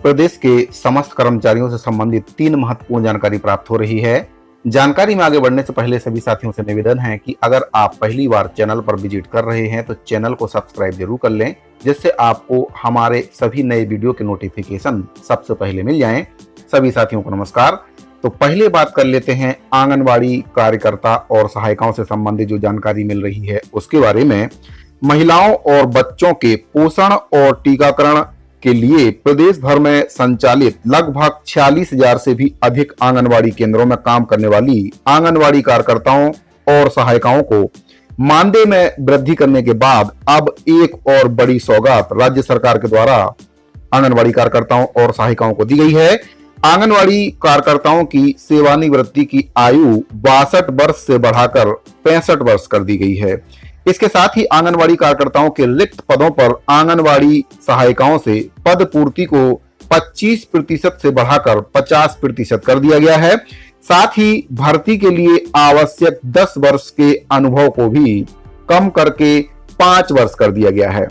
प्रदेश के समस्त कर्मचारियों से संबंधित 3 महत्वपूर्ण जानकारी प्राप्त हो रही है। जानकारी में आगे बढ़ने से पहले सभी साथियों से निवेदन है कि अगर आप पहली बार चैनल पर विजिट कर रहे हैं तो चैनल को सब्सक्राइब जरूर कर लें, जिससे आपको हमारे सभी नए वीडियो के नोटिफिकेशन सबसे पहले मिल जाएं। सभी साथियों को नमस्कार। तो पहले बात कर लेते हैं आंगनवाड़ी कार्यकर्ता और सहायिकाओं से संबंधित जो जानकारी मिल रही है उसके बारे में। महिलाओं और बच्चों के पोषण और टीकाकरण के लिए प्रदेश भर में संचालित लगभग 46,000 से भी अधिक आंगनवाड़ी केंद्रों में काम करने वाली आंगनवाड़ी कार्यकर्ताओं और सहायिकाओं को मानदेय में वृद्धि करने के बाद अब एक और बड़ी सौगात राज्य सरकार के द्वारा आंगनवाड़ी कार्यकर्ताओं और सहायिकाओं को दी गई है। आंगनवाड़ी कार्यकर्ताओं की सेवानिवृत्ति की आयु 62 वर्ष से बढ़ाकर 65 वर्ष कर दी गई है। इसके साथ ही आंगनवाड़ी कार्यकर्ताओं के रिक्त पदों पर आंगनवाड़ी सहायिकाओं से पद पूर्ति को 25% से बढ़ाकर 50% कर दिया गया है। साथ ही भर्ती के लिए आवश्यक 10 वर्ष के अनुभव को भी कम करके 5 वर्ष कर दिया गया है।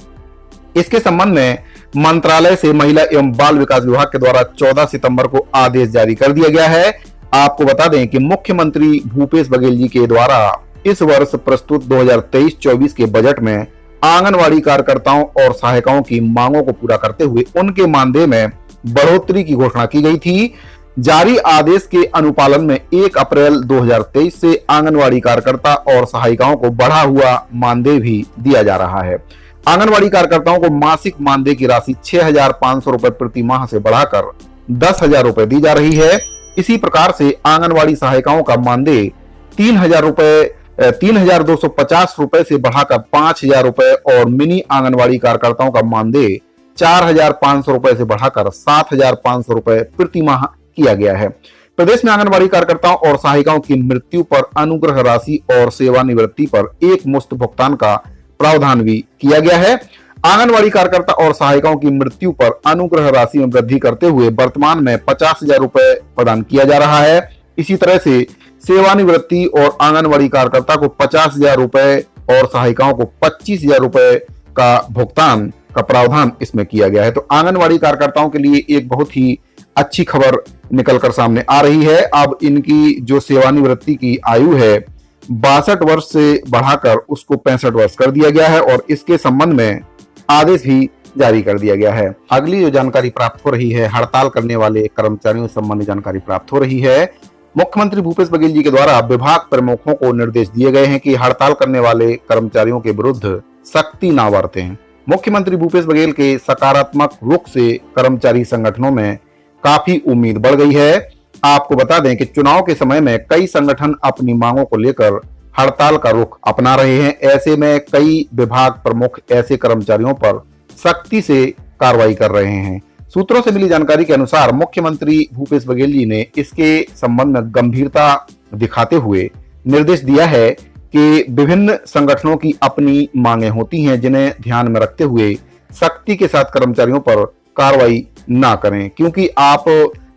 इसके संबंध में मंत्रालय से महिला एवं बाल विकास विभाग के द्वारा 14 सितंबर को आदेश जारी कर दिया गया है। आपको बता दें कि मुख्यमंत्री भूपेश बघेल जी के द्वारा इस वर्ष प्रस्तुत 2023-24 के बजट में आंगनवाड़ी कार्यकर्ताओं और सहायिकाओं की मांगों को पूरा करते हुए उनके मानदेय में बढ़ोतरी की घोषणा की गई थी। जारी आदेश के अनुपालन में 1 अप्रैल 2023 से आंगनवाड़ी कार्यकर्ता और सहायिकाओं को बढ़ा हुआ मानदेय भी दिया जा रहा है। आंगनवाड़ी कार्यकर्ताओं को मासिक मानदेय की राशि 6,500 रुपए प्रति माह से बढ़ाकर 10,000 रुपए दी जा रही है। इसी प्रकार से आंगनवाड़ी सहायिकाओं का मानदेय 3,250 रुपए से बढ़ाकर 5,000 रुपए और मिनी आंगनवाड़ी कार्यकर्ताओं का मानदेय 4,500 रुपए से बढ़ाकर 7,500 रुपए प्रति माह किया गया है। प्रदेश में आंगनवाड़ी कार्यकर्ताओं और सहायिकाओं की मृत्यु पर अनुग्रह राशि और सेवानिवृत्ति पर एक मुश्त भुगतान का प्रावधान भी किया गया है। आंगनवाड़ी कार्यकर्ता और सहायिकाओं की मृत्यु पर अनुग्रह राशि में वृद्धि करते हुए वर्तमान में 50,000 रुपए प्रदान किया जा रहा है। इसी तरह से सेवानिवृत्ति और आंगनवाड़ी कार्यकर्ता को 50,000 रुपए और सहायिकाओं को 25,000 रुपए का भुगतान का प्रावधान इसमें किया गया है। तो आंगनवाड़ी कार्यकर्ताओं के लिए एक बहुत ही अच्छी खबर निकलकर सामने आ रही है। अब इनकी जो सेवानिवृत्ति की आयु है 62 वर्ष से बढ़ाकर उसको 65 वर्ष कर दिया गया है और इसके संबंध में आदेश भी जारी कर दिया गया है। अगली जो जानकारी प्राप्त हो रही है, हड़ताल करने वाले कर्मचारियों से संबंधित जानकारी प्राप्त हो रही है। मुख्यमंत्री भूपेश बघेल जी के द्वारा विभाग प्रमुखों को निर्देश दिए गए हैं कि हड़ताल करने वाले कर्मचारियों के विरुद्ध सख्ती न बरतें। मुख्यमंत्री भूपेश बघेल के सकारात्मक रुख से कर्मचारी संगठनों में काफी उम्मीद बढ़ गई है। आपको बता दें कि चुनाव के समय में कई संगठन अपनी मांगों को लेकर हड़ताल का रुख अपना रहे हैं। ऐसे में कई विभाग प्रमुख ऐसे कर्मचारियों पर सख्ती से कार्रवाई कर रहे हैं। सूत्रों से मिली जानकारी के अनुसार मुख्यमंत्री भूपेश बघेल जी ने इसके संबंध में गंभीरता दिखाते हुए निर्देश दिया है कि विभिन्न संगठनों की अपनी मांगे होती हैं, जिन्हें ध्यान में रखते हुए सख्ती के साथ कर्मचारियों पर कार्रवाई ना करें। क्योंकि आप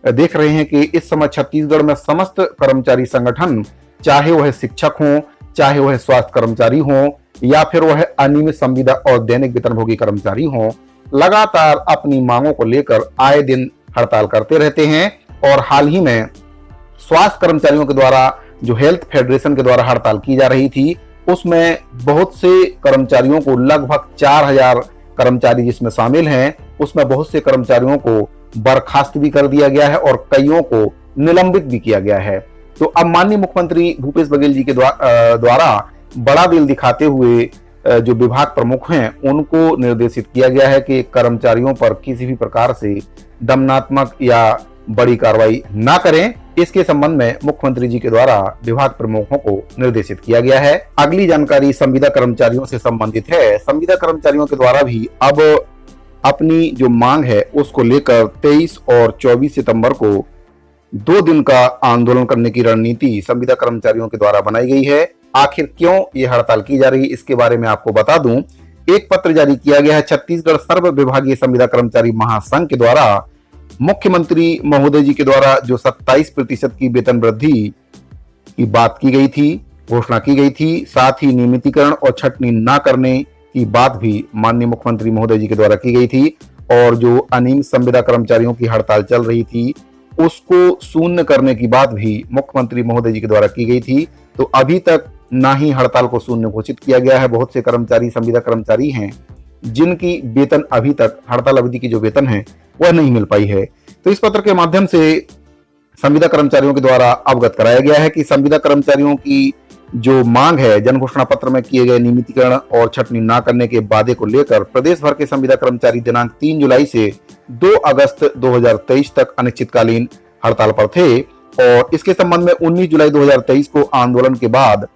देख रहे हैं कि इस समय छत्तीसगढ़ में समस्त कर्मचारी संगठन, चाहे वह शिक्षक हों, चाहे वह स्वास्थ्य कर्मचारी हों या फिर वह अनियमित संविदा और दैनिक वेतनभोगी कर्मचारी हों, लगातार अपनी मांगों को लेकर आए दिन हड़ताल करते रहते हैं। और हाल ही में स्वास्थ्य कर्मचारियों के द्वारा जो हेल्थ फेडरेशन के द्वारा हड़ताल की जा रही थी, उसमें बहुत से कर्मचारियों को, लगभग 4,000 कर्मचारी जिसमें शामिल हैं, उसमें बहुत से कर्मचारियों को बर्खास्त भी कर दिया गया है और कईयों को निलंबित भी किया गया है। तो अब माननीय मुख्यमंत्री भूपेश बघेल जी के द्वारा बड़ा दिल दिखाते हुए जो विभाग प्रमुख हैं उनको निर्देशित किया गया है कि कर्मचारियों पर किसी भी प्रकार से दमनात्मक या बड़ी कार्रवाई ना करें। इसके संबंध में मुख्यमंत्री जी के द्वारा विभाग प्रमुखों को निर्देशित किया गया है। अगली जानकारी संविदा कर्मचारियों से संबंधित है। संविदा कर्मचारियों के द्वारा भी अब अपनी जो मांग है उसको लेकर 23 और 24 सितंबर को 2 दिन का आंदोलन करने की रणनीति संविदा कर्मचारियों के द्वारा बनाई गई है। आखिर क्यों ये हड़ताल की जा रही है, इसके बारे में आपको बता दूं। एक पत्र जारी किया गया है छत्तीसगढ़ सर्व विभागीय संविदा कर्मचारी महासंघ के द्वारा। मुख्यमंत्री महोदय जी के द्वारा जो 27% की वेतन वृद्धि की बात की गई थी, घोषणा की गई थी, साथ ही नियमितीकरण और छंटनी न करने की बात भी माननीय मुख्यमंत्री महोदय जी के द्वारा की गई थी। और जो अनियमित संविदा कर्मचारियों की हड़ताल चल रही थी उसको शून्य करने की बात भी मुख्यमंत्री महोदय जी के द्वारा की गई थी। तो अभी तक ना ही हड़ताल को शून्य घोषित किया गया है। बहुत से कर्मचारी, संविदा कर्मचारी हैं जिनकी वेतन अभी तक, हड़ताल अवधि की जो वेतन है वह नहीं मिल पाई है। तो इस पत्र के माध्यम से संविदा कर्मचारियों के द्वारा अवगत कराया गया है कि संविदा कर्मचारियों की जो मांग है, जन घोषणा पत्र में किए गए नियमितीकरण और छटनी न करने के वादे को लेकर प्रदेश भर के संविदा कर्मचारी दिनांक 3 जुलाई से 2 अगस्त 2023 तक अनिश्चितकालीन हड़ताल पर थे। और इसके संबंध में 19 जुलाई 2023 को आंदोलन के बाद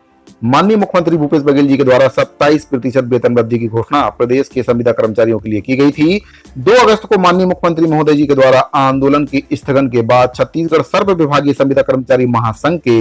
माननीय मुख्यमंत्री भूपेश बघेल जी के द्वारा 27% वेतन वृद्धि की घोषणा प्रदेश के संविदा कर्मचारियों के लिए की गई थी। 2 अगस्त को माननीय मुख्यमंत्री महोदय जी के द्वारा आंदोलन के स्थगन के बाद छत्तीसगढ़ सर्व विभागीय संविदा कर्मचारी महासंघ के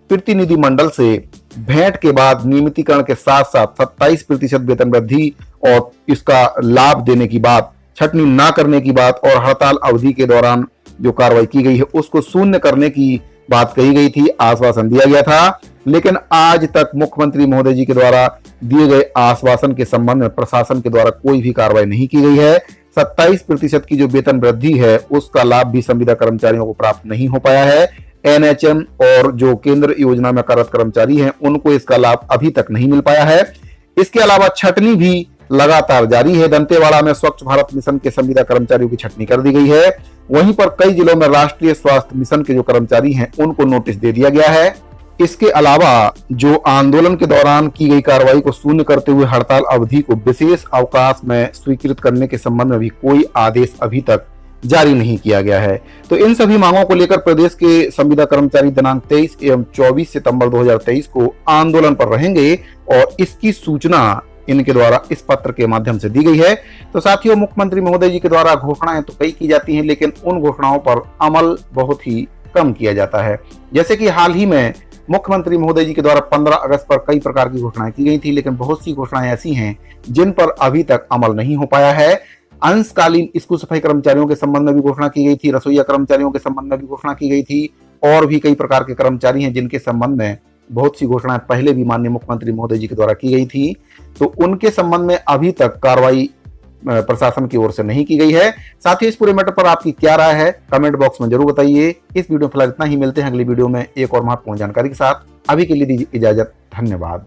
प्रतिनिधि मंडल से भेंट के बाद नियमितीकरण के साथ साथ 27% वेतन वृद्धि और इसका लाभ देने की बात, छटनी न करने की बात और हड़ताल अवधि के दौरान जो कार्रवाई की गई है उसको शून्य करने की बात कही गई थी, आश्वासन दिया गया था। लेकिन आज तक मुख्यमंत्री महोदय जी के द्वारा दिए गए आश्वासन के संबंध में प्रशासन के द्वारा कोई भी कार्रवाई नहीं की गई है। 27% की जो वेतन वृद्धि है उसका लाभ भी संविदा कर्मचारियों को प्राप्त नहीं हो पाया है। एनएचएम और जो केंद्र योजना में कार्यरत कर्मचारी हैं उनको इसका लाभ अभी तक नहीं मिल पाया है। इसके अलावा छटनी भी लगातार जारी है। दंतेवाड़ा में स्वच्छ भारत मिशन के संविदा कर्मचारियों की छटनी कर दी गई है। वहीं पर कई जिलों में राष्ट्रीय स्वास्थ्य मिशन के जो कर्मचारी हैं उनको नोटिस दे दिया गया है। इसके अलावा जो आंदोलन के दौरान की गई कार्रवाई को शून्य करते हुए हड़ताल अवधि को विशेष अवकाश में स्वीकृत करने के संबंध में भी कोई आदेश अभी तक जारी नहीं किया गया है। तो इन सभी मांगों को लेकर प्रदेश के संविदा कर्मचारी दिनांक 23 एवं 24 सितंबर 2023 को आंदोलन पर रहेंगे और इसकी सूचना इनके द्वारा इस पत्र के माध्यम से दी गई है। तो साथियों, मुख्यमंत्री महोदय जी के द्वारा घोषणाएं तो कई की जाती हैं लेकिन उन घोषणाओं पर अमल बहुत ही कम किया जाता है। जैसे कि हाल ही में मुख्यमंत्री महोदय जी के द्वारा 15 अगस्त पर कई प्रकार की घोषणाएं की गई थी, लेकिन बहुत सी घोषणाएं ऐसी हैं जिन पर अभी तक अमल नहीं हो पाया है। अंशकालीन स्कूल सफाई कर्मचारियों के संबंध में भी घोषणा की गई थी, रसोईया कर्मचारियों के संबंध में भी घोषणा की गई थी और भी कई प्रकार के कर्मचारी हैं जिनके संबंध में बहुत सी घोषणाएं पहले भी माननीय मुख्यमंत्री महोदय जी के द्वारा की गई थी। तो उनके संबंध में अभी तक कार्रवाई प्रशासन की ओर से नहीं की गई है। साथ ही इस पूरे मैटर पर आपकी क्या राय है कमेंट बॉक्स में जरूर बताइए। इस वीडियो में फिलहाल इतना ही, मिलते हैं अगली वीडियो में एक और महत्वपूर्ण जानकारी के साथ। अभी के लिए दीजिए इजाजत, धन्यवाद।